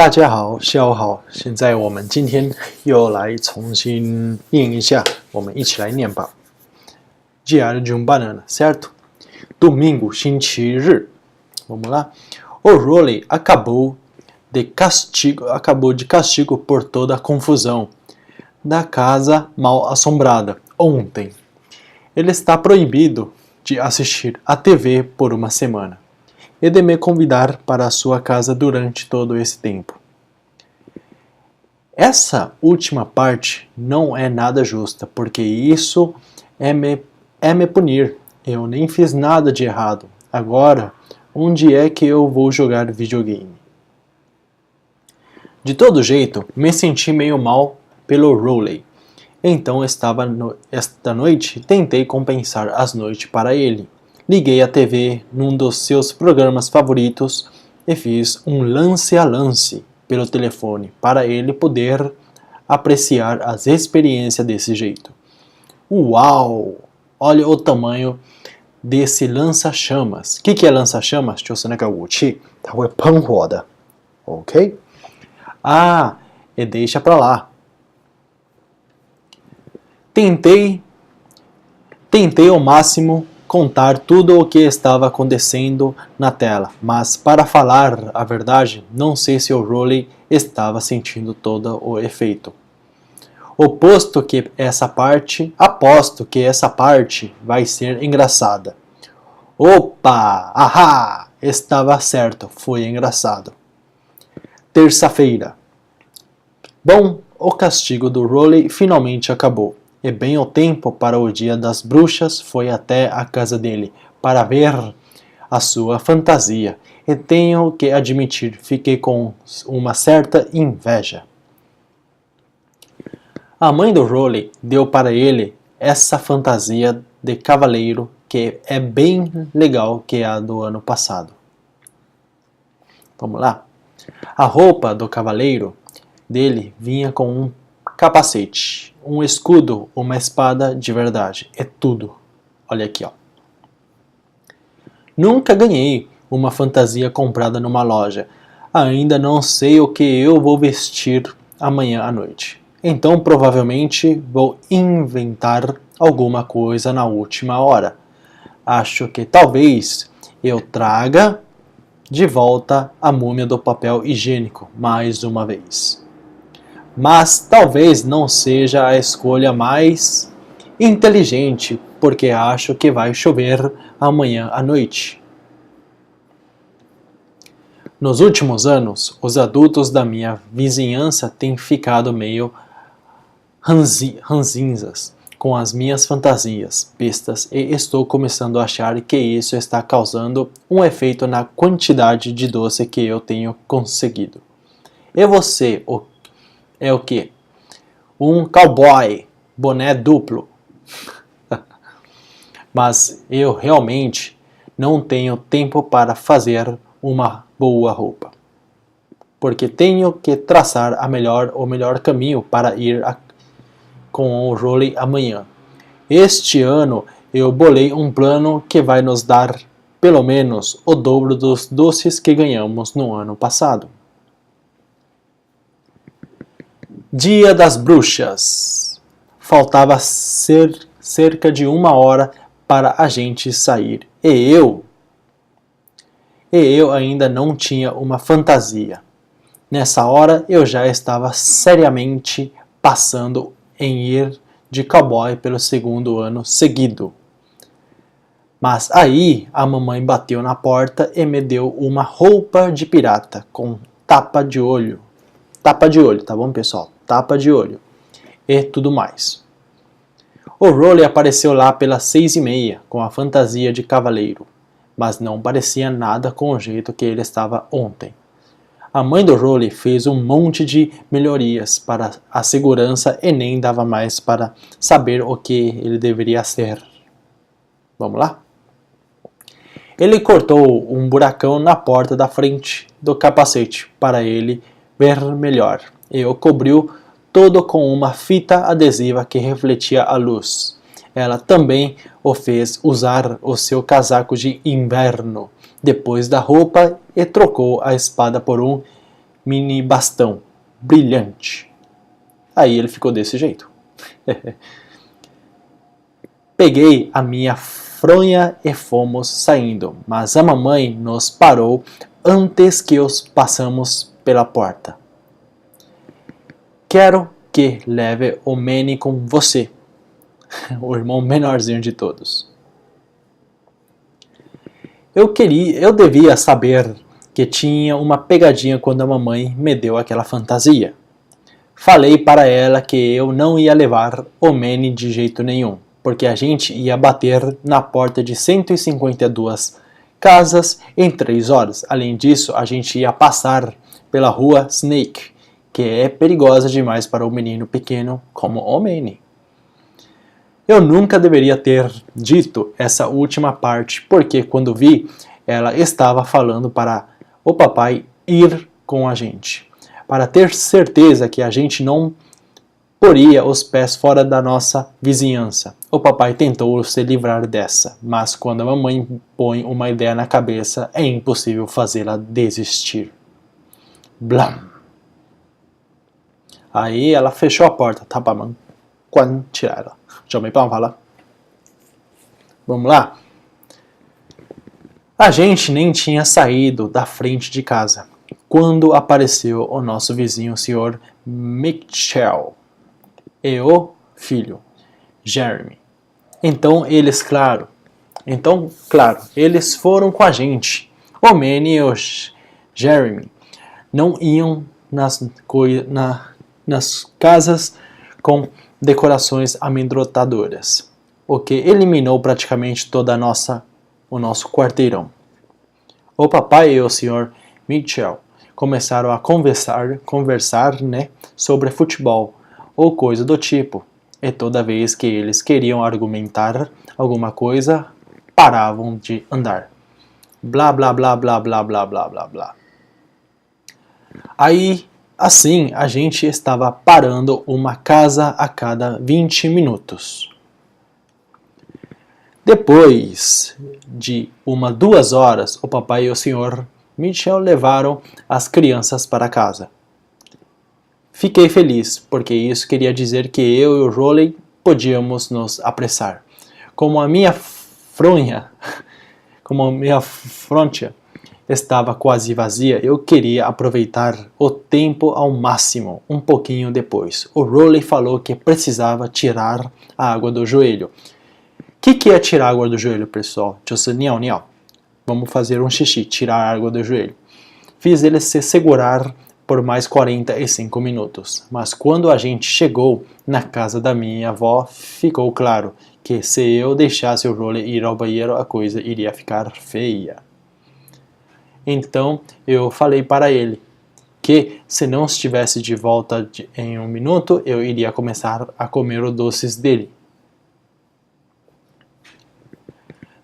大家好，下午好。现在我们今天又来重新念一下，我们一起来念吧。Diário de banana, certo? Domingo, 星期日。Vamos lá. O Rolly acabou de castigo por toda a confusão da casa mal assombrada ontem. Ele está proibido de assistir a TV por uma semana e de me convidar para a sua casa durante todo esse tempo. Essa última parte não é nada justa, porque isso é me punir. Eu nem fiz nada de errado. Agora, onde é que eu vou jogar videogame? De todo jeito, me senti meio mal pelo Rolly. Então, esta noite, tentei compensar as noites para ele. Liguei a TV num dos seus programas favoritos e fiz um lance a lance pelo telefone para ele poder apreciar as experiências desse jeito. Uau! Olha o tamanho desse lança-chamas. O que é lança-chamas? 就是那个武器，它会喷火的。Ok? Ah, e deixa pra lá. Tentei ao máximo contar tudo o que estava acontecendo na tela, mas para falar a verdade, não sei se o Rolly estava sentindo todo o efeito. Aposto que essa parte vai ser engraçada. Opa! Ahá! Estava certo, foi engraçado. Terça-feira. Bom, o castigo do Rolly finalmente acabou. E bem o tempo para o dia das bruxas foi até a casa dele para ver a sua fantasia. E tenho que admitir, fiquei com uma certa inveja. A mãe do Rolly deu para ele essa fantasia de cavaleiro que é bem legal que é a do ano passado. Vamos lá? A roupa do cavaleiro dele vinha com um capacete, um escudo, uma espada de verdade. É tudo. Olha aqui, ó. Nunca ganhei uma fantasia comprada numa loja. Ainda não sei o que eu vou vestir amanhã à noite. Então provavelmente vou inventar alguma coisa na última hora. Acho que talvez eu traga de volta a múmia do papel higiênico mais uma vez. Mas talvez não seja a escolha mais inteligente, porque acho que vai chover amanhã à noite. Nos últimos anos, os adultos da minha vizinhança têm ficado meio ranzinzas com as minhas fantasias, pistas, e estou começando a achar que isso está causando um efeito na quantidade de doce que eu tenho conseguido. E você, é o que? Um cowboy, boné duplo. Mas eu realmente não tenho tempo para fazer uma boa roupa. Porque tenho que traçar o melhor caminho para ir com o Rolly amanhã. Este ano eu bolei um plano que vai nos dar pelo menos o dobro dos doces que ganhamos no ano passado. Dia das bruxas. Faltava cerca de 1 hora para a gente sair. E eu ainda não tinha uma fantasia. Nessa hora eu já estava seriamente passando em ir de cowboy pelo 2º ano seguido. Mas aí a mamãe bateu na porta e me deu uma roupa de pirata com tapa de olho. Tapa de olho, tá bom, pessoal? Tapa de olho. E tudo mais. O Rolly apareceu lá pelas 6h30 com a fantasia de cavaleiro, mas não parecia nada com o jeito que ele estava ontem. A mãe do Rolly fez um monte de melhorias para a segurança e nem dava mais para saber o que ele deveria ser. Vamos lá? Ele cortou um buracão na porta da frente do capacete para ele ver melhor e o cobriu todo com uma fita adesiva que refletia a luz. Ela também o fez usar o seu casaco de inverno depois da roupa e trocou a espada por um mini bastão, brilhante. Aí ele ficou desse jeito. Peguei a minha fronha e fomos saindo, mas a mamãe nos parou antes que os passamos pela porta. Quero que leve o Manny com você, o irmão menorzinho de todos. Eu devia saber que tinha uma pegadinha quando a mamãe me deu aquela fantasia. Falei para ela que eu não ia levar o Manny de jeito nenhum, porque a gente ia bater na porta de 152 casas em 3 horas. Além disso, a gente ia passar pela rua Snake, que é perigosa demais para um menino pequeno como o Manny. Eu nunca deveria ter dito essa última parte, porque quando vi, ela estava falando para o papai ir com a gente, para ter certeza que a gente não poria os pés fora da nossa vizinhança. O papai tentou se livrar dessa, mas quando a mamãe põe uma ideia na cabeça, é impossível fazê-la desistir. Blam! Aí ela fechou a porta, tá bom, mano? Quando tirar ela. Vamos lá? A gente nem tinha saído da frente de casa quando apareceu o nosso vizinho, o Sr. Mitchell, e o filho, Jeremy. Então, claro, eles foram com a gente. O Manny e o Jeremy não iam nas casas com decorações amedrontadoras, o que eliminou praticamente toda o nosso quarteirão. O papai e o Sr. Mitchell começaram a conversar, sobre futebol ou coisa do tipo, e toda vez que eles queriam argumentar alguma coisa, paravam de andar. Blá blá blá blá blá blá blá blá blá. Aí, assim, a gente estava parando uma casa a cada 20 minutos. Depois de 2 horas, o papai e o Sr. Mitchell levaram as crianças para casa. Fiquei feliz, porque isso queria dizer que eu e o Roley podíamos nos apressar. Como a minha fronha estava quase vazia, eu queria aproveitar o tempo ao máximo. Um pouquinho depois, o Roley falou que precisava tirar a água do joelho. O que é tirar a água do joelho, pessoal? Vamos fazer um xixi, tirar a água do joelho. Fiz ele se segurar por mais 45 minutos, mas quando a gente chegou na casa da minha avó, ficou claro que se eu deixasse o Roley ir ao banheiro, a coisa iria ficar feia. Então eu falei para ele que se não estivesse de volta em 1 minuto, eu iria começar a comer os doces dele.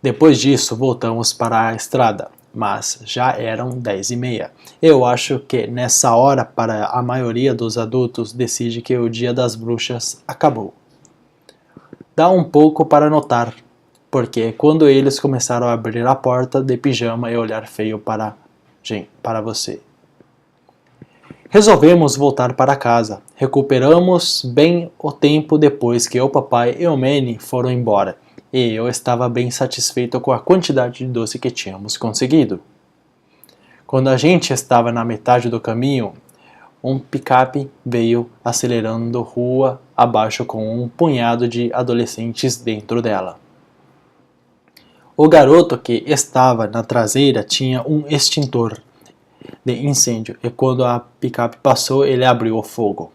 Depois disso, voltamos para a estrada, mas já eram 10h30. Eu acho que nessa hora, para a maioria dos adultos, decide que o Dia das Bruxas acabou. Dá um pouco para notar, porque quando eles começaram a abrir a porta de pijama e olhar feio para você. Resolvemos voltar para casa. Recuperamos bem o tempo depois que o papai e o Manny foram embora. E eu estava bem satisfeito com a quantidade de doce que tínhamos conseguido. Quando a gente estava na metade do caminho, um picape veio acelerando rua abaixo com um punhado de adolescentes dentro dela. O garoto que estava na traseira tinha um extintor de incêndio e quando a picape passou, ele abriu o fogo.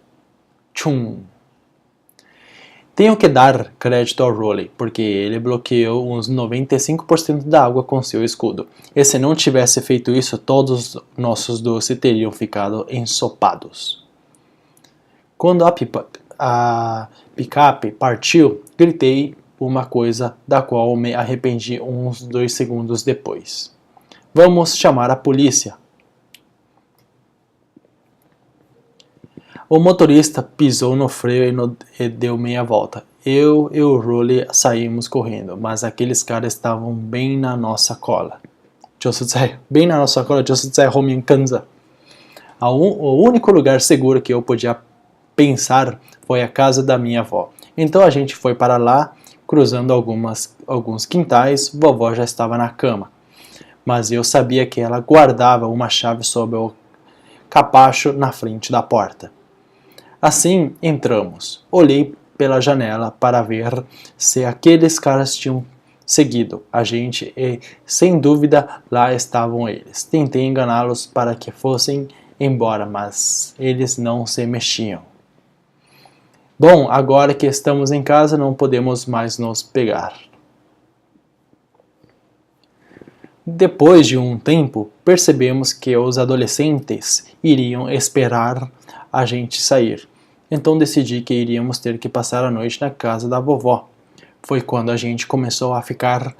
Tchum! Tenho que dar crédito ao Roley, porque ele bloqueou uns 95% da água com seu escudo. E se não tivesse feito isso, todos nossos doces teriam ficado ensopados. Quando a picape partiu, gritei uma coisa da qual me arrependi uns 2 segundos depois. Vamos chamar a polícia. O motorista pisou no freio e deu meia volta. Eu e o Roley saímos correndo, mas aqueles caras estavam bem na nossa cola. O único lugar seguro que eu podia pensar foi a casa da minha avó. Então a gente foi para lá, cruzando alguns quintais, vovó já estava na cama. Mas eu sabia que ela guardava uma chave sob o capacho na frente da porta. Assim entramos. Olhei pela janela para ver se aqueles caras tinham seguido a gente e, sem dúvida, lá estavam eles. Tentei enganá-los para que fossem embora, mas eles não se mexiam. Bom, agora que estamos em casa, não podemos mais nos pegar. Depois de um tempo, percebemos que os adolescentes iriam esperar a gente sair. Então decidi que iríamos ter que passar a noite na casa da vovó. Foi quando a gente começou a ficar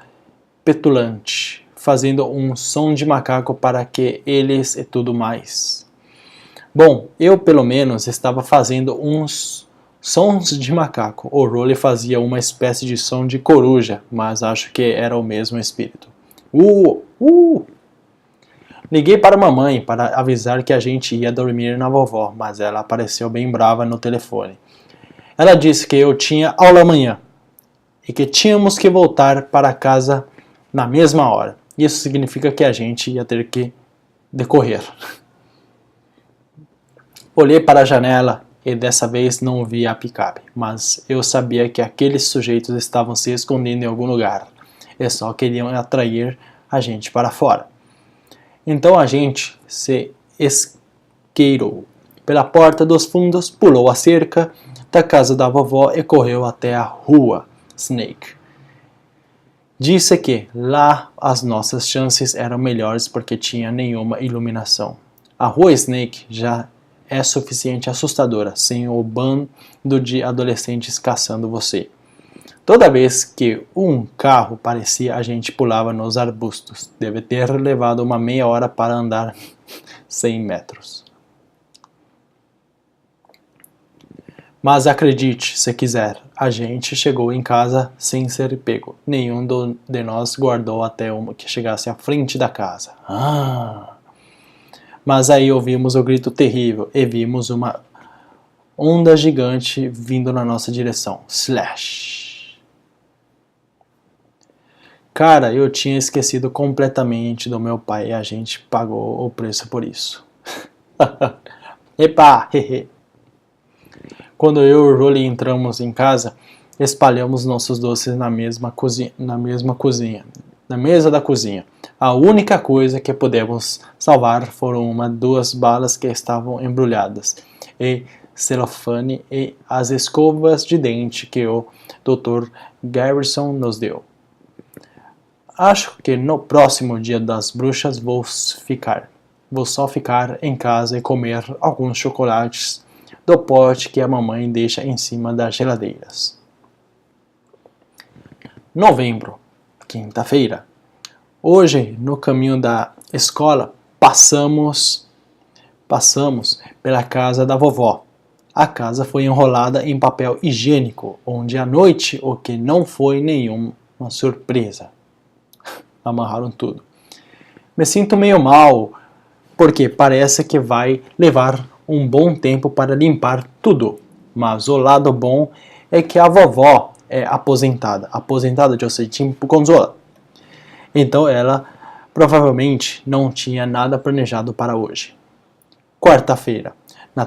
petulante, fazendo um som de macaco para que eles e tudo mais. Bom, eu pelo menos estava fazendo uns sons de macaco. O Rolly fazia uma espécie de som de coruja, mas acho que era o mesmo espírito. Liguei para a mamãe para avisar que a gente ia dormir na vovó, mas ela apareceu bem brava no telefone. Ela disse que eu tinha aula amanhã e que tínhamos que voltar para casa na mesma hora. Isso significa que a gente ia ter que decorrer. Olhei para a janela e dessa vez não vi a picape, mas eu sabia que aqueles sujeitos estavam se escondendo em algum lugar e só queriam atrair a gente para fora. Então a gente se esqueirou pela porta dos fundos, pulou a cerca da casa da vovó e correu até a rua Snake. Disse que lá as nossas chances eram melhores porque tinha nenhuma iluminação. A rua Snake já é suficiente assustadora, sem o bando de adolescentes caçando você. Toda vez que um carro parecia, a gente pulava nos arbustos. Deve ter levado uma meia hora para andar 100 metros. Mas acredite, se quiser, a gente chegou em casa sem ser pego. Nenhum de nós guardou até que chegasse à frente da casa. Mas aí ouvimos o grito terrível e vimos uma onda gigante vindo na nossa direção. Slash! Cara, eu tinha esquecido completamente do meu pai e a gente pagou o preço por isso. Epa, hehe. Quando eu e o Rolly entramos em casa, espalhamos nossos doces na mesa da cozinha. A única coisa que pudemos salvar foram duas balas que estavam embrulhadas, e celofane e as escovas de dente que o Dr. Garrison nos deu. Acho que no próximo dia das bruxas vou só ficar em casa e comer alguns chocolates do pote que a mamãe deixa em cima das geladeiras. Novembro, quinta-feira. Hoje, no caminho da escola, passamos pela casa da vovó. A casa foi enrolada em papel higiênico, onde à noite o que não foi nenhuma surpresa. Amarraram tudo. Me sinto meio mal, porque parece que vai levar um bom tempo para limpar tudo. Mas o lado bom é que a vovó é aposentada. Aposentada de tipo Gonzola. Então ela provavelmente não tinha nada planejado para hoje. Quarta-feira. Na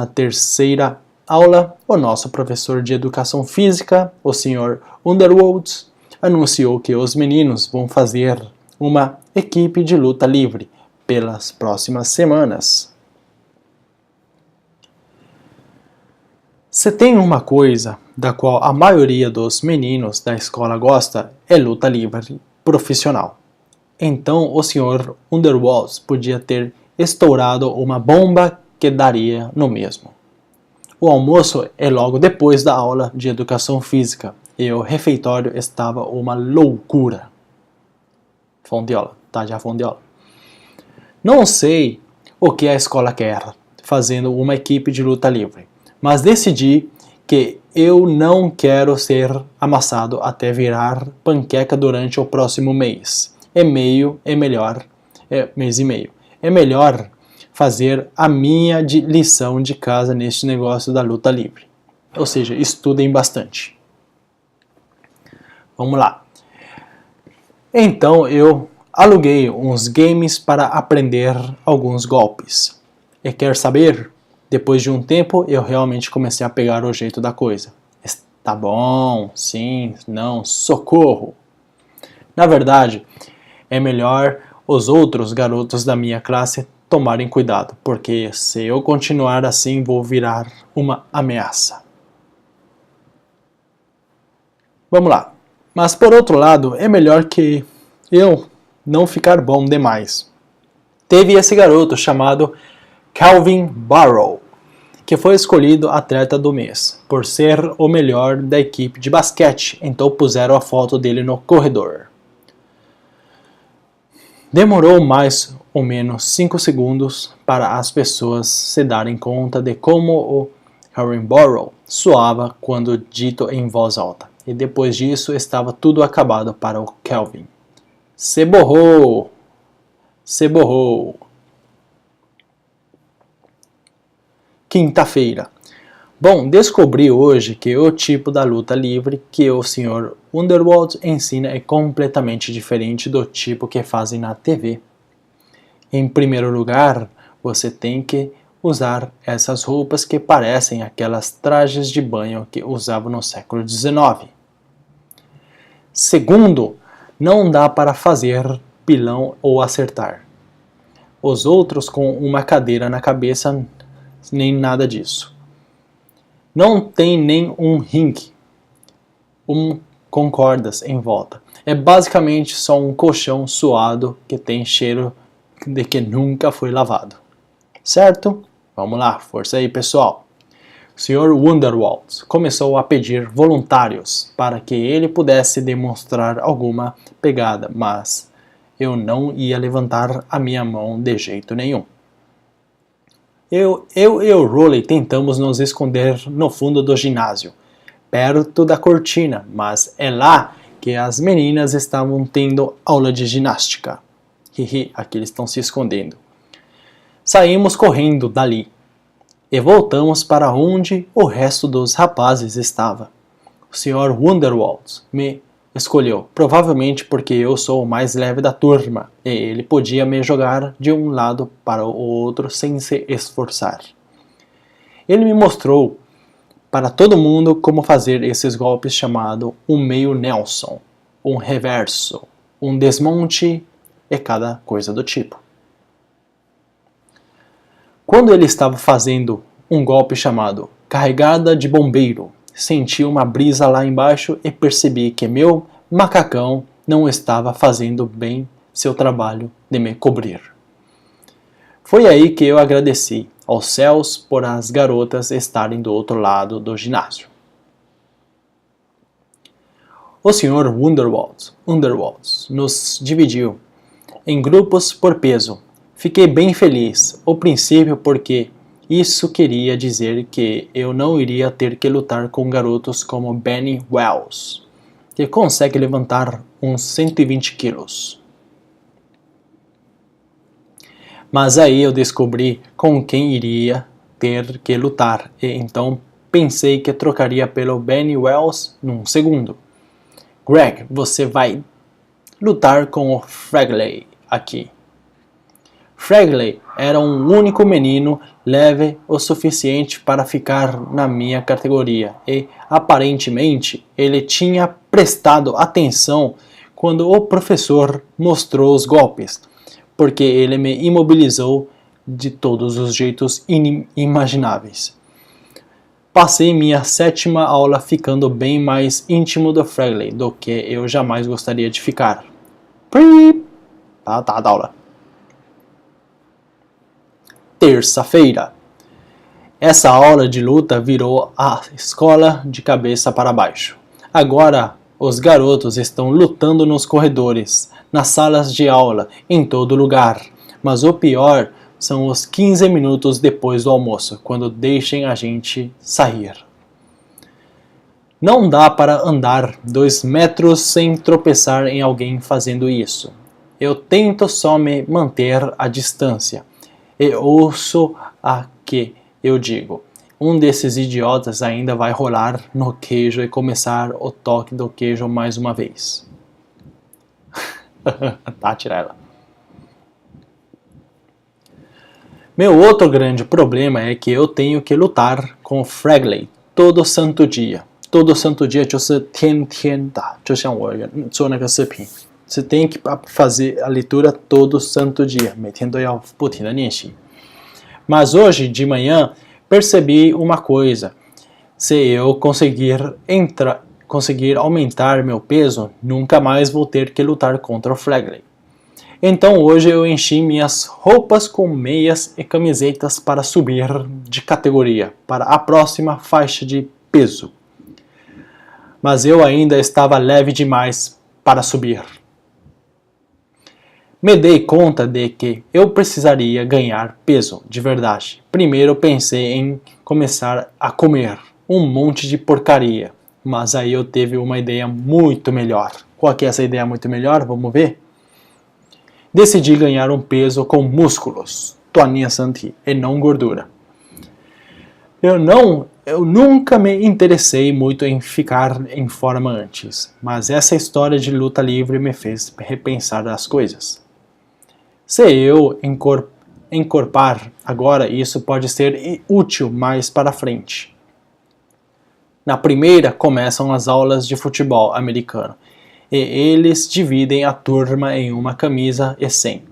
terceira aula, o nosso professor de educação física, o Sr. Underwood, anunciou que os meninos vão fazer uma equipe de luta livre pelas próximas semanas. Se tem uma coisa da qual a maioria dos meninos da escola gosta, é luta livre profissional. Então o Sr. Underwood podia ter estourado uma bomba que daria no mesmo. O almoço é logo depois da aula de educação física e o refeitório estava uma loucura. Fondiola, tá já fondiola. Não sei o que a escola quer fazendo uma equipe de luta livre, mas decidi que eu não quero ser amassado até virar panqueca durante o próximo mês. Mês e meio. É melhor fazer a minha lição de casa neste negócio da luta livre. Ou seja, estudem bastante. Vamos lá. Então eu aluguei uns games para aprender alguns golpes. E quer saber? Depois de um tempo eu realmente comecei a pegar o jeito da coisa. Tá bom, sim, não, socorro. Na verdade, é melhor os outros garotos da minha classe tomarem cuidado, porque se eu continuar assim vou virar uma ameaça. Vamos lá. Mas por outro lado, é melhor que eu não ficar bom demais. Teve esse garoto chamado Calvin Barrow, que foi escolhido atleta do mês, por ser o melhor da equipe de basquete, então puseram a foto dele no corredor. Demorou mais ou menos 5 segundos para as pessoas se darem conta de como o Calvin Barrow soava quando dito em voz alta. E depois disso estava tudo acabado para o Calvin. Se borrou! Se borrou! Quinta-feira. Bom, descobri hoje que o tipo da luta livre que o Sr. Underwood ensina é completamente diferente do tipo que fazem na TV. Em primeiro lugar, você tem que usar essas roupas que parecem aquelas trajes de banho que usavam no século XIX. Segundo, não dá para fazer pilão ou acertar. Os outros com uma cadeira na cabeça, nem nada disso. Não tem nem um ringue, com cordas em volta. É basicamente só um colchão suado que tem cheiro de que nunca foi lavado. Certo? Vamos lá, força aí pessoal. O Sr. Wonderwalt começou a pedir voluntários para que ele pudesse demonstrar alguma pegada, mas eu não ia levantar a minha mão de jeito nenhum. Eu e o Rolly tentamos nos esconder no fundo do ginásio, perto da cortina, mas é lá que as meninas estavam tendo aula de ginástica. Hihi, aqui eles estão se escondendo. Saímos correndo dali e voltamos para onde o resto dos rapazes estava. O Sr. Wonderwalt me escolheu, provavelmente porque eu sou o mais leve da turma e ele podia me jogar de um lado para o outro sem se esforçar. Ele me mostrou para todo mundo como fazer esses golpes chamado um meio Nelson, um reverso, um desmonte e cada coisa do tipo. Quando ele estava fazendo um golpe chamado carregada de bombeiro, senti uma brisa lá embaixo e percebi que meu macacão não estava fazendo bem seu trabalho de me cobrir. Foi aí que eu agradeci aos céus por as garotas estarem do outro lado do ginásio. O Sr. Underwood nos dividiu em grupos por peso. Fiquei bem feliz, ao princípio porque isso queria dizer que eu não iria ter que lutar com garotos como Benny Wells, que consegue levantar uns 120 quilos. Mas aí eu descobri com quem iria ter que lutar, e então pensei que trocaria pelo Benny Wells num segundo. Greg, você vai lutar com o Fragley aqui. Fragley era um único menino leve o suficiente para ficar na minha categoria e, aparentemente, ele tinha prestado atenção quando o professor mostrou os golpes, porque ele me imobilizou de todos os jeitos inimagináveis. Passei minha 7ª aula ficando bem mais íntimo do Fragley do que eu jamais gostaria de ficar. Tá da aula. Terça-feira. Essa aula de luta virou a escola de cabeça para baixo. Agora os garotos estão lutando nos corredores, nas salas de aula, em todo lugar. Mas o pior são os 15 minutos depois do almoço, quando deixem a gente sair. Não dá para andar 2 metros sem tropeçar em alguém fazendo isso. Eu tento só me manter à distância. e ouço a que eu digo. Um desses idiotas ainda vai rolar no queijo e começar o toque do queijo mais uma vez. Tá, tira ela. Meu outro grande problema é que eu tenho que lutar com o Fragley todo santo dia. Todo santo dia 就是天天打，就像我做那个视频。Você tem que fazer a leitura todo santo dia, 每天都要不停的练习。Mas hoje de manhã percebi uma coisa. Se eu conseguir aumentar meu peso, nunca mais vou ter que lutar contra o Fragley. Então hoje eu enchi minhas roupas com meias e camisetas para subir de categoria, para a próxima faixa de peso. Mas eu ainda estava leve demais para subir. Me dei conta de que eu precisaria ganhar peso, de verdade. Primeiro pensei em começar a comer um monte de porcaria, mas aí eu tive uma ideia muito melhor. Qual que é essa ideia muito melhor? Vamos ver? Decidi ganhar um peso com músculos, toaninha santi, e não gordura. Eu nunca me interessei muito em ficar em forma antes, mas essa história de luta livre me fez repensar as coisas. Se eu encorpar agora, isso pode ser útil mais para frente. Na primeira começam as aulas de futebol americano, e eles dividem a turma em uma camisa e 100.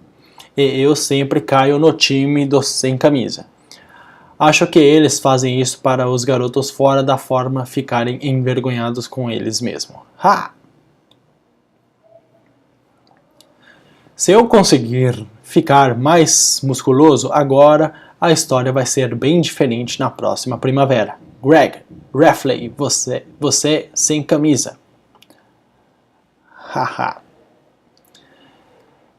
E eu sempre caio no time dos sem camisa. Acho que eles fazem isso para os garotos fora da forma ficarem envergonhados com eles mesmos. Ha! Se eu conseguir ficar mais musculoso agora, a história vai ser bem diferente na próxima primavera. Greg, Rafley, você sem camisa. Haha.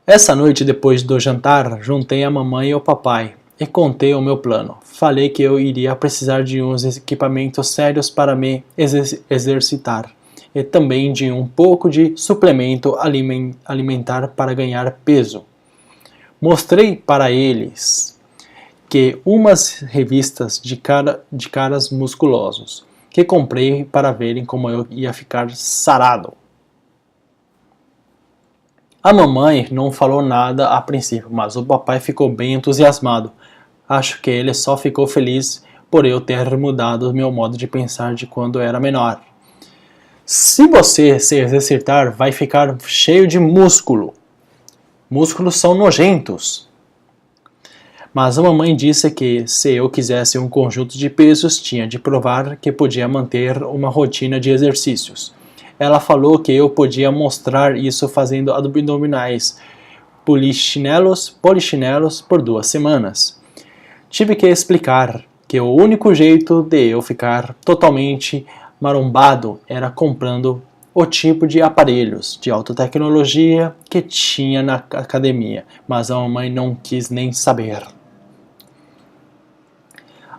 Essa noite, depois do jantar, juntei a mamãe e o papai e contei o meu plano. Falei que eu iria precisar de uns equipamentos sérios para me exercitar e também de um pouco de suplemento alimentar para ganhar peso. Mostrei para eles que umas revistas de caras musculosos que comprei para verem como eu ia ficar sarado. A mamãe não falou nada a princípio, mas o papai ficou bem entusiasmado. Acho que ele só ficou feliz por eu ter mudado meu modo de pensar de quando era menor. Se você se exercitar, vai ficar cheio de músculo. Músculos são nojentos. Mas a mamãe disse que se eu quisesse um conjunto de pesos, tinha de provar que podia manter uma rotina de exercícios. Ela falou que eu podia mostrar isso fazendo abdominais, polichinelos por 2 semanas. Tive que explicar que o único jeito de eu ficar totalmente marombado era comprando o tipo de aparelhos de alta tecnologia que tinha na academia, mas a mamãe não quis nem saber.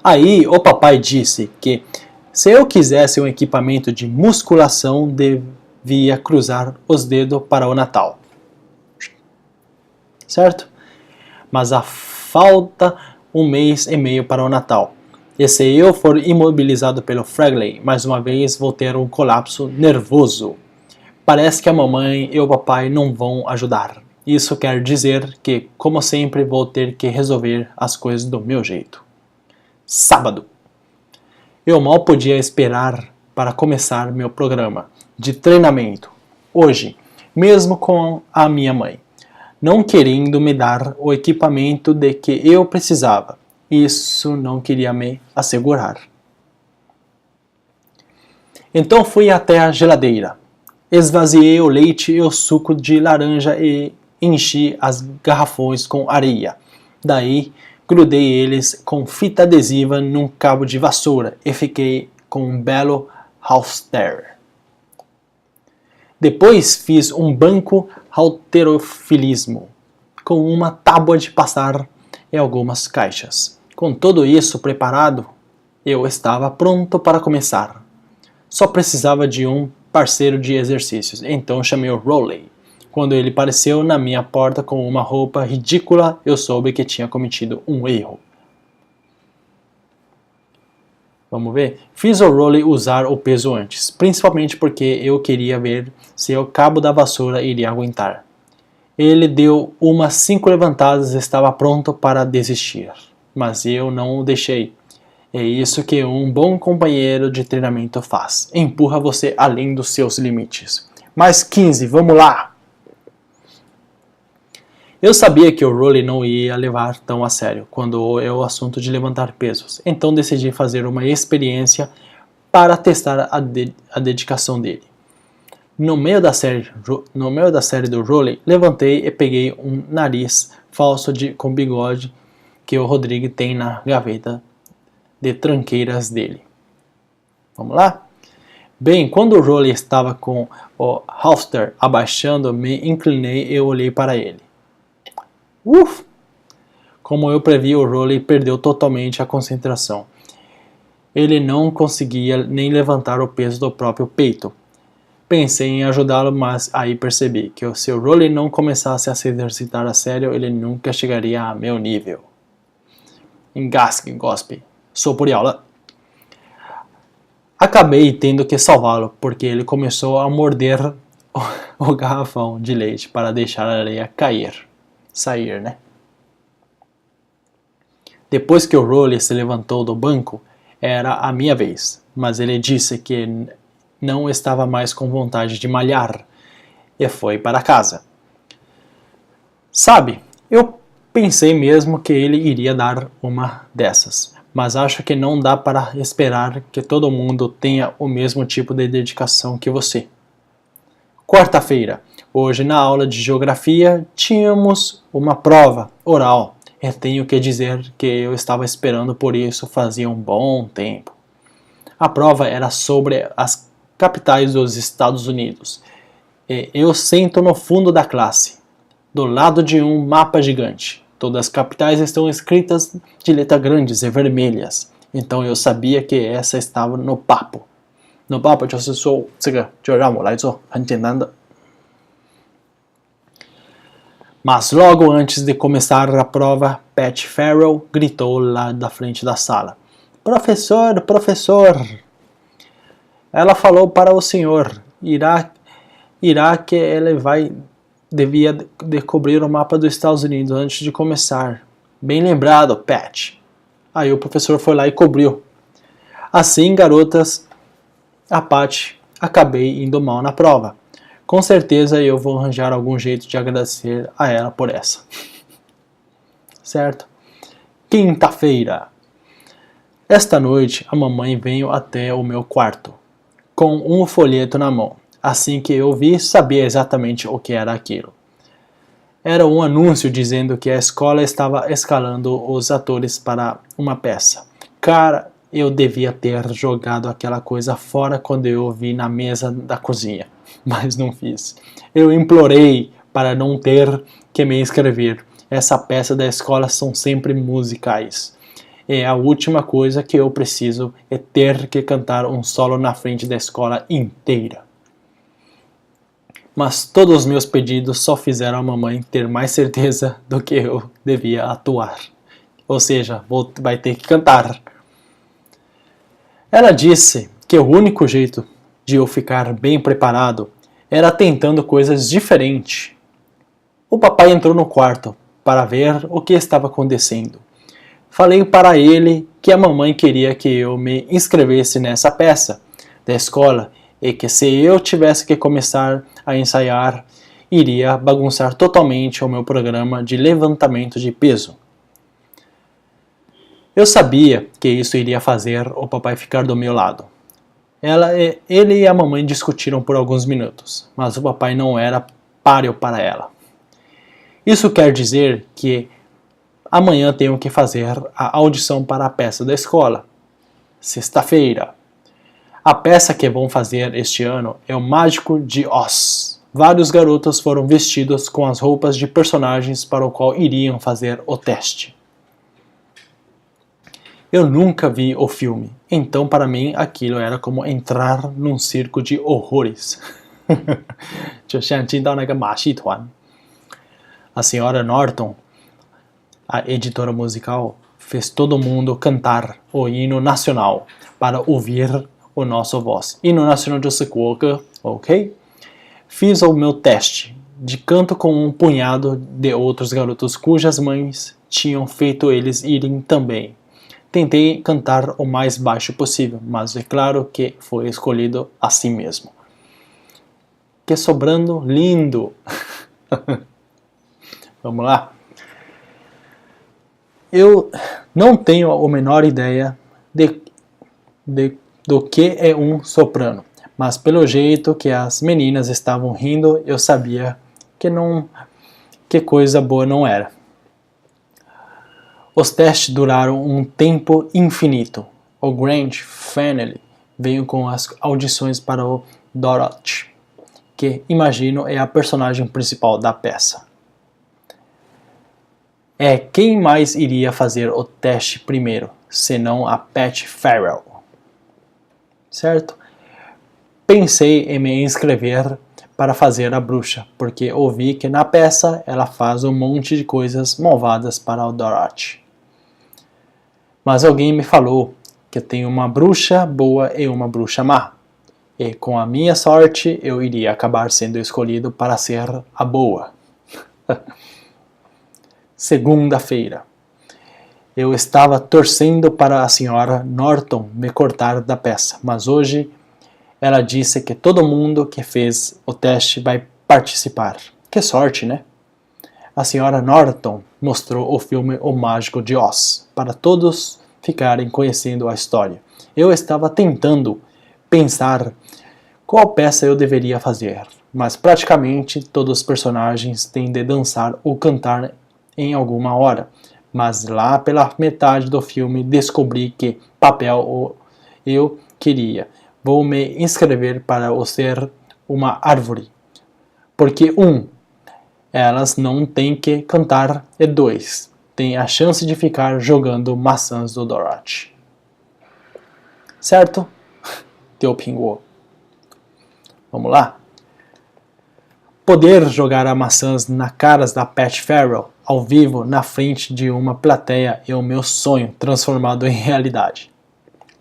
Aí o papai disse que se eu quisesse um equipamento de musculação, devia cruzar os dedos para o Natal. Certo? Mas falta 1 mês e meio para o Natal. E se eu for imobilizado pelo Fragley, mais uma vez vou ter um colapso nervoso. Parece que a mamãe e o papai não vão ajudar. Isso quer dizer que, como sempre, vou ter que resolver as coisas do meu jeito. Sábado. Eu mal podia esperar para começar meu programa de treinamento. Hoje, mesmo com a minha mãe, não querendo me dar o equipamento de que eu precisava. Isso não queria me assegurar. Então fui até a geladeira. Esvaziei o leite e o suco de laranja e enchi as garrafões com areia. Daí, grudei eles com fita adesiva num cabo de vassoura e fiquei com um belo halter. Depois fiz um banco halterofilismo com uma tábua de passar e algumas caixas. Com tudo isso preparado, eu estava pronto para começar. Só precisava de um parceiro de exercícios, então chamei o Rowley. Quando ele apareceu na minha porta com uma roupa ridícula, eu soube que tinha cometido um erro. Vamos ver? Fiz o Rolly usar o peso antes, principalmente porque eu queria ver se o cabo da vassoura iria aguentar. Ele deu umas 5 levantadas e estava pronto para desistir, mas eu não o deixei. É isso que um bom companheiro de treinamento faz. Empurra você além dos seus limites. Mais 15, vamos lá! Eu sabia que o Rolly não ia levar tão a sério quando é o assunto de levantar pesos, então decidi fazer uma experiência para testar a dedicação dele. No meio da série do Rolly, levantei e peguei um nariz falso com bigode que o Rodrigo tem na gaveta de tranqueiras dele. Vamos lá? Bem, quando o Rolly estava com o halter abaixando, me inclinei e olhei para ele. Como eu previ, o Rolly perdeu totalmente a concentração. Ele não conseguia nem levantar o peso do próprio peito. Pensei em ajudá-lo, mas aí percebi que se o Rolly não começasse a se exercitar a sério, ele nunca chegaria a meu nível. Engasgue, gospe. Sou por aula. Acabei tendo que salvá-lo, porque ele começou a morder o garrafão de leite para deixar a areia sair, né? Depois que o Rolly se levantou do banco, era a minha vez, mas ele disse que não estava mais com vontade de malhar e foi para casa. Sabe, eu pensei mesmo que ele iria dar uma dessas, mas acho que não dá para esperar que todo mundo tenha o mesmo tipo de dedicação que você. Quarta-feira, hoje na aula de geografia, tínhamos uma prova oral. E tenho que dizer que eu estava esperando por isso fazia um bom tempo. A prova era sobre as capitais dos Estados Unidos. E eu sento no fundo da classe, do lado de um mapa gigante. Todas as capitais estão escritas de letras grandes e vermelhas. Então eu sabia que essa estava no papo. No papo 就是说这个就让我来做，很简单的。Mas logo antes de começar a prova, Pat Farrell gritou lá da frente da sala. Professor, professor! Ela falou para o senhor, irá que ele devia descobrir o mapa dos Estados Unidos antes de começar. Bem lembrado, Pat. Aí o professor foi lá e cobriu. Assim, garotas, a Pat, acabei indo mal na prova. Com certeza eu vou arranjar algum jeito de agradecer a ela por essa. Certo? Quinta-feira. Esta noite a mamãe veio até o meu quarto, com um folheto na mão. Assim que eu vi, sabia exatamente o que era aquilo. Era um anúncio dizendo que a escola estava escalando os atores para uma peça. Cara, eu devia ter jogado aquela coisa fora quando eu vi na mesa da cozinha, mas não fiz. Eu implorei para não ter que me inscrever. Essa peça da escola são sempre musicais. E a última coisa que eu preciso é ter que cantar um solo na frente da escola inteira. Mas todos os meus pedidos só fizeram a mamãe ter mais certeza do que eu devia atuar. Ou seja, vai ter que cantar. Ela disse que o único jeito de eu ficar bem preparado era tentando coisas diferentes. O papai entrou no quarto para ver o que estava acontecendo. Falei para ele que a mamãe queria que eu me inscrevesse nessa peça da escola e que se eu tivesse que começar a ensaiar, iria bagunçar totalmente o meu programa de levantamento de peso. Eu sabia que isso iria fazer o papai ficar do meu lado. Ele e a mamãe discutiram por alguns minutos, mas o papai não era páreo para ela. Isso quer dizer que amanhã tenho que fazer a audição para a peça da escola. Sexta-feira. A peça que vão fazer este ano é o Mágico de Oz. Vários garotos foram vestidos com as roupas de personagens para o qual iriam fazer o teste. Eu nunca vi o filme, então para mim aquilo era como entrar num circo de horrores. 就像进到那个马戏团。A senhora Norton, a editora musical, fez todo mundo cantar o hino nacional para ouvir o nosso voz. Hino nacional 就是国歌 ok? Fiz o meu teste de canto com um punhado de outros garotos cujas mães tinham feito eles irem também. Tentei cantar o mais baixo possível, mas é claro que foi escolhido assim mesmo. Que sobrando lindo! Vamos lá? Eu não tenho a menor ideia do que é um soprano, mas pelo jeito que as meninas estavam rindo, eu sabia que coisa boa não era. Os testes duraram um tempo infinito. O Grant Fanelli veio com as audições para o Dorothy, que imagino é a personagem principal da peça. Quem mais iria fazer o teste primeiro, senão a Pat Farrell? Certo? Pensei em me inscrever para fazer a bruxa, porque ouvi que na peça ela faz um monte de coisas malvadas para o Dorothy. Mas alguém me falou que tem uma bruxa boa e uma bruxa má, e com a minha sorte eu iria acabar sendo escolhido para ser a boa. Segunda-feira. Eu estava torcendo para a senhora Norton me cortar da peça, mas hoje ela disse que todo mundo que fez o teste vai participar. Que sorte, né? A senhora Norton mostrou o filme O Mágico de Oz para todos ficarem conhecendo a história. Eu estava tentando pensar qual peça eu deveria fazer, mas praticamente todos os personagens têm de dançar ou cantar em alguma hora, mas lá pela metade do filme descobri que papel eu queria. Vou me inscrever para ser uma árvore, porque elas não têm que cantar, e 2, tem a chance de ficar jogando maçãs do Dorothy. Certo? Teu pinguô. Vamos lá? Poder jogar maçãs na cara da Pat Farrell ao vivo na frente de uma plateia é o meu sonho transformado em realidade.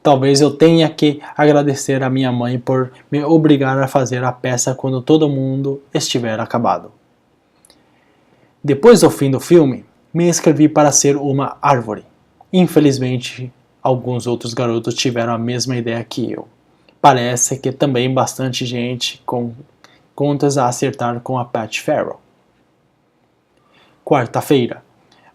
Talvez eu tenha que agradecer a minha mãe por me obrigar a fazer a peça quando todo mundo estiver acabado. Depois do fim do filme, me inscrevi para ser uma árvore. Infelizmente, alguns outros garotos tiveram a mesma ideia que eu. Parece que também bastante gente com contas a acertar com a Pat Farrell. Quarta-feira.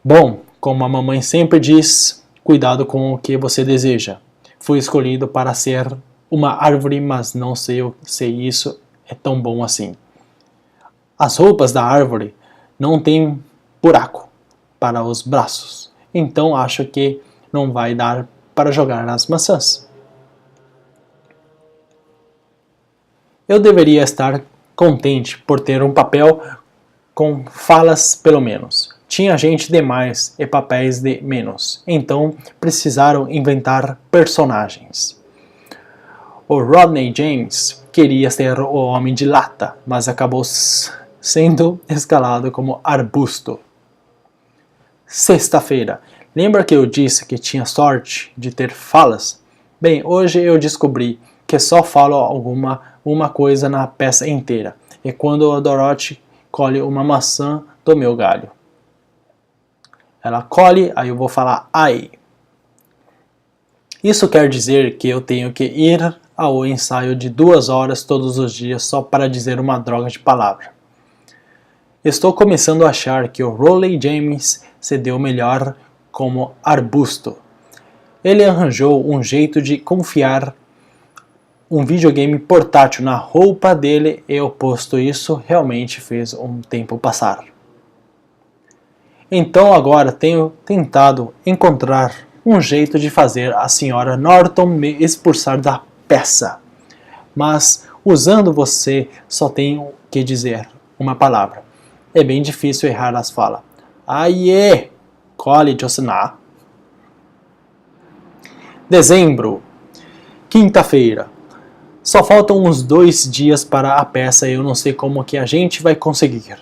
Bom, como a mamãe sempre diz, cuidado com o que você deseja. Fui escolhido para ser uma árvore, mas não sei se isso é tão bom assim. As roupas da árvore não têm buraco para os braços, então acho que não vai dar para jogar as maçãs. Eu deveria estar contente por ter um papel com falas pelo menos. Tinha gente demais e papéis de menos, então precisaram inventar personagens. O Rodney James queria ser o Homem de Lata, mas acabou sendo escalado como arbusto. Sexta-feira. Lembra que eu disse que tinha sorte de ter falas? Bem, hoje eu descobri que só falo uma coisa na peça inteira. É quando a Dorothy colhe uma maçã do meu galho. Ela colhe, aí eu vou falar ai. Isso quer dizer que eu tenho que ir ao ensaio de 2 horas todos os dias só para dizer uma droga de palavra. Estou começando a achar que o Rodney James se deu melhor como arbusto. Ele arranjou um jeito de confiar um videogame portátil na roupa dele e oposto isso realmente fez um tempo passar. Então agora tenho tentado encontrar um jeito de fazer a senhora Norton me expulsar da peça. Mas usando você só tenho que dizer uma palavra. É bem difícil errar as falas. Aie! Colhe Josna. Dezembro. Quinta-feira. Só faltam uns 2 dias para a peça e eu não sei como que a gente vai conseguir.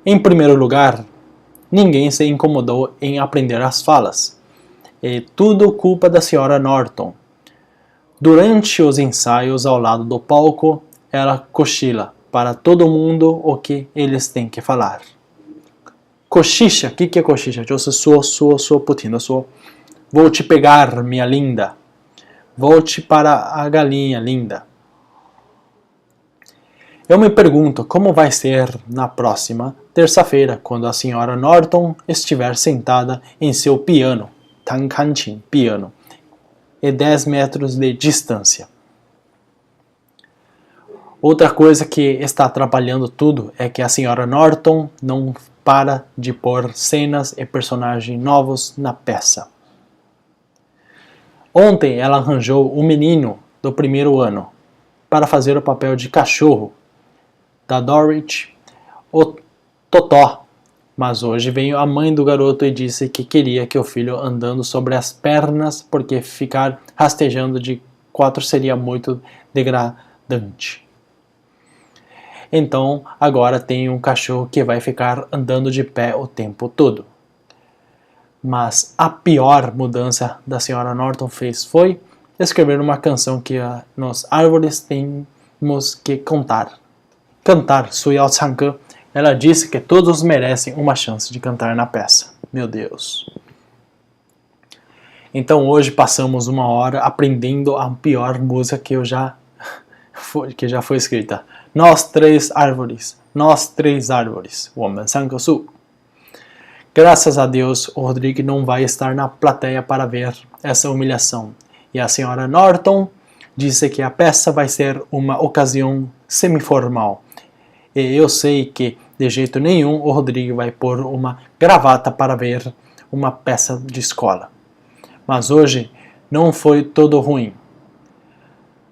Em primeiro lugar, ninguém se incomodou em aprender as falas. É tudo culpa da Sra. Norton. Durante os ensaios ao lado do palco, ela cochila para todo mundo o que eles têm que falar. Cochicha, o que é cochicha? Eu sou putinho, vou te pegar, minha linda. Volte para a galinha linda. Eu me pergunto como vai ser na próxima terça-feira, quando a Sra. Norton estiver sentada em seu piano, tankantin, piano, e 10 metros de distância. Outra coisa que está atrapalhando tudo é que a Sra. Norton não para de pôr cenas e personagens novos na peça. Ontem ela arranjou um menino do primeiro ano para fazer o papel de cachorro da Dorothy, o Totó, mas hoje veio a mãe do garoto e disse que queria que o filho andando sobre as pernas porque ficar rastejando de 4 seria muito degradante. Então agora tem um cachorro que vai ficar andando de pé o tempo todo. Mas a pior mudança da Sra. Norton fez foi escrever uma canção que nós árvores temos que cantar. Cantar, Suyao Changke. Ela disse que todos merecem uma chance de cantar na peça. Meu Deus. Então hoje passamos 1 hora aprendendo a pior música que já foi escrita. Nós três árvores. 我们3棵树. Graças a Deus, o Rodrigo não vai estar na plateia para ver essa humilhação. E a Sra. Norton disse que a peça vai ser uma ocasião semiformal. E eu sei que, de jeito nenhum, o Rodrigo vai pôr uma gravata para ver uma peça de escola. Mas hoje não foi todo ruim.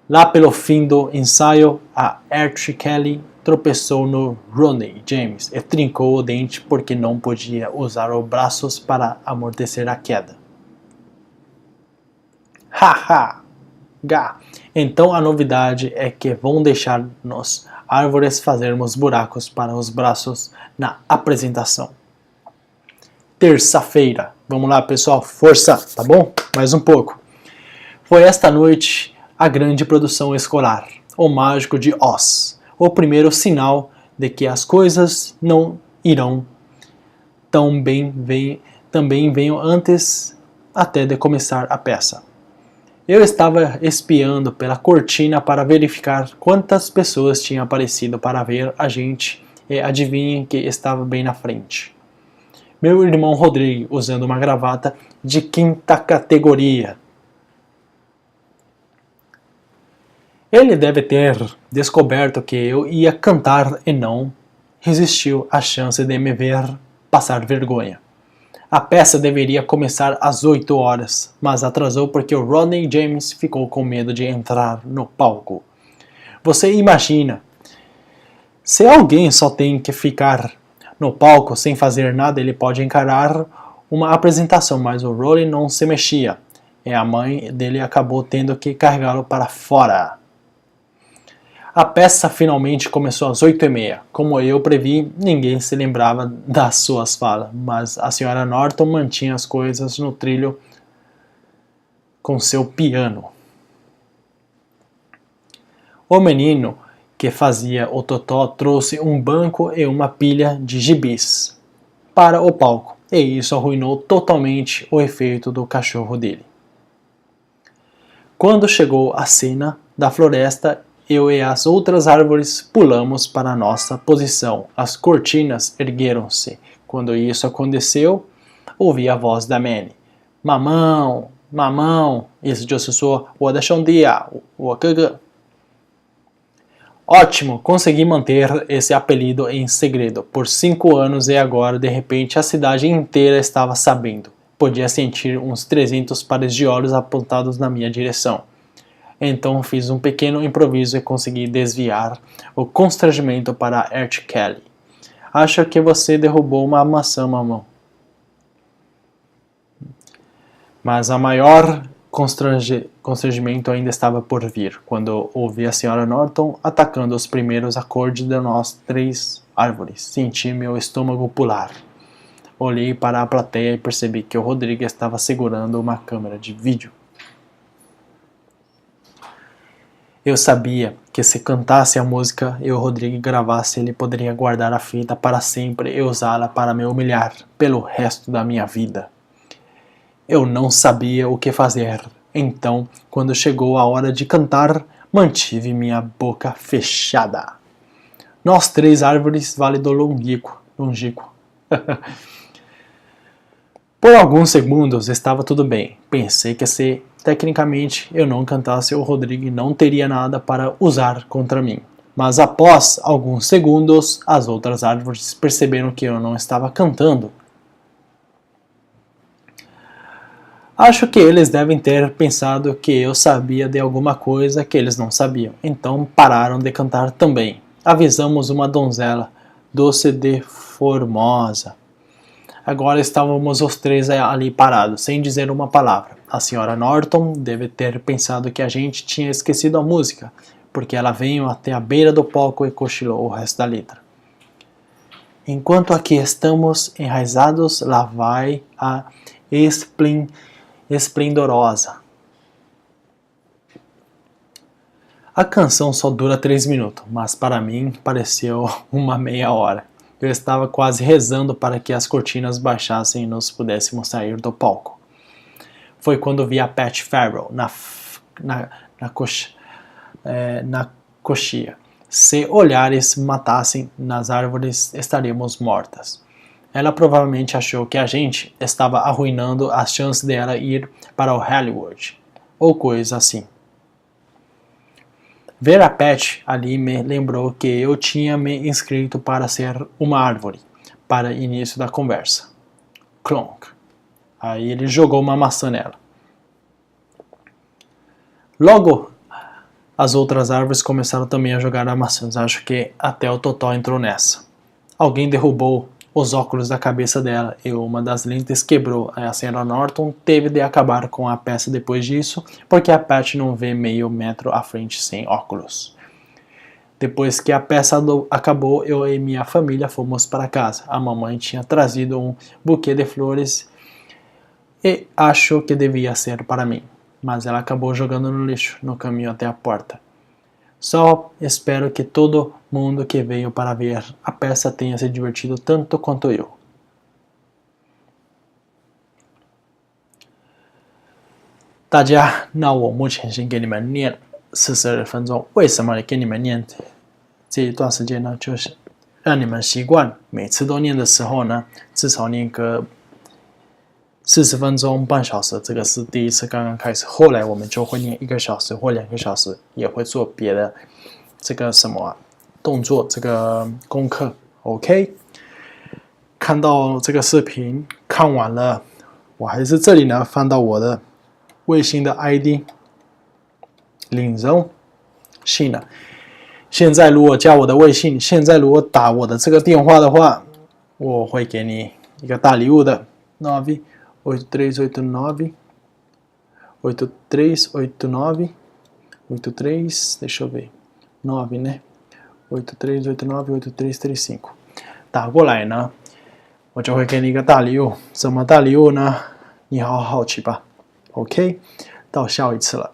Lá pelo fim do ensaio, a Archie Kelly tropeçou no Ronnie James e trincou o dente porque não podia usar os braços para amortecer a queda. Haha! Então a novidade é que vão deixar nos árvores fazermos buracos para os braços na apresentação. Terça-feira. Vamos lá, pessoal, força, tá bom? Mais um pouco. Foi esta noite a grande produção escolar, O Mágico de Oz. O primeiro sinal de que as coisas não irão também venham antes até de começar a peça. Eu estava espiando pela cortina para verificar quantas pessoas tinham aparecido para ver a gente e adivinhem que estava bem na frente. Meu irmão Rodrigo usando uma gravata de 5ª categoria. Ele deve ter descoberto que eu ia cantar e não resistiu à chance de me ver passar vergonha. A peça deveria começar às 8 horas, mas atrasou porque o Ronnie James ficou com medo de entrar no palco. Você imagina, se alguém só tem que ficar no palco sem fazer nada, ele pode encarar uma apresentação, mas o Ronnie não se mexia, e a mãe dele acabou tendo que carregá-lo para fora. A peça finalmente começou às 8h30. Como eu previ, ninguém se lembrava das suas falas, mas a Sra. Norton mantinha as coisas no trilho com seu piano. O menino que fazia o Totó trouxe um banco e uma pilha de gibis para o palco, e isso arruinou totalmente o efeito do cachorro dele. Quando chegou a cena da floresta, eu e as outras árvores pulamos para nossa posição. As cortinas ergueram-se. Quando isso aconteceu, ouvi a voz da Manny. Mamão, mamão, isso就是说我的兄弟啊，我哥哥. Ótimo, consegui manter esse apelido em segredo por 5 anos e agora, de repente, a cidade inteira estava sabendo. Podia sentir uns 300 pares de olhos apontados na minha direção. Então fiz um pequeno improviso e consegui desviar o constrangimento para Archie Kelly. Acho que você derrubou uma maçã, mamão. Mas a maior constrangimento ainda estava por vir, quando ouvi a Sra. Norton atacando os primeiros acordes de nós 3 árvores. Senti meu estômago pular. Olhei para a plateia e percebi que o Rodrigo estava segurando uma câmera de vídeo. Eu sabia que se cantasse a música e o Rodrigo gravasse, ele poderia guardar a fita para sempre e usá-la para me humilhar pelo resto da minha vida. Eu não sabia o que fazer. Então, quando chegou a hora de cantar, mantive minha boca fechada. Nós 3 árvores vale do longico. Por alguns segundos estava tudo bem. Pensei que se tecnicamente eu não cantasse, o Rodrigo não teria nada para usar contra mim. Mas após alguns segundos, as outras árvores perceberam que eu não estava cantando. Acho que eles devem ter pensado que eu sabia de alguma coisa que eles não sabiam. Então pararam de cantar também. Avisamos uma donzela, doce de formosa. Agora estávamos os 3 ali parados, sem dizer uma palavra. A Sra. Norton deve ter pensado que a gente tinha esquecido a música, porque ela veio até a beira do palco e cochilou o resto da letra. Enquanto aqui estamos enraizados, lá vai a esplendorosa. A canção só dura 3 minutos, mas para mim pareceu uma meia hora. Eu estava quase rezando para que as cortinas baixassem e nós pudéssemos sair do palco. Foi quando vi a Pat Farrell na coxia. Se olhares matassem nas árvores, estaríamos mortas. Ela provavelmente achou que a gente estava arruinando as chances dela ir para o Hollywood, ou coisa assim. Ver a Pat ali me lembrou que eu tinha me inscrito para ser uma árvore, para início da conversa. Clonk. Aí ele jogou uma maçã nela. Logo, as outras árvores começaram também a jogar maçãs. Acho que até o Totó entrou nessa. Alguém derrubou os óculos da cabeça dela e uma das lentes quebrou. A Sra. Norton teve de acabar com a peça depois disso, porque a Pat não vê meio metro à frente sem óculos. Depois que a peça acabou, eu e minha família fomos para casa. A mamãe tinha trazido um buquê de flores e achou que devia ser para mim, mas ela acabou jogando no lixo no caminho até a porta. Só espero que todo mundo que veio para ver a peça tenha se divertido tanto quanto eu. 大家，那我目前先给你们念42分钟。为什么给你们念这一段时间呢？就是让你们习惯每次都念的时候呢，至少念个40分钟、半小时，这个是第一次刚刚开始。后来我们就会念1个小时或2个小时，也会做别的这个什么动作，这个功课。OK， 看到这个视频看完了，我还是这里呢翻到我的微信的 ID 领中信了。现在如果加我的微信，现在如果打我的这个电话的话，我会给你一个大礼物的。98389 8389 83, deixa eu ver, 9, né? 8389 8335。打过来呢，我就会给你一个大礼物。什么大礼物呢？你好好奇吧。OK， 到下一次了。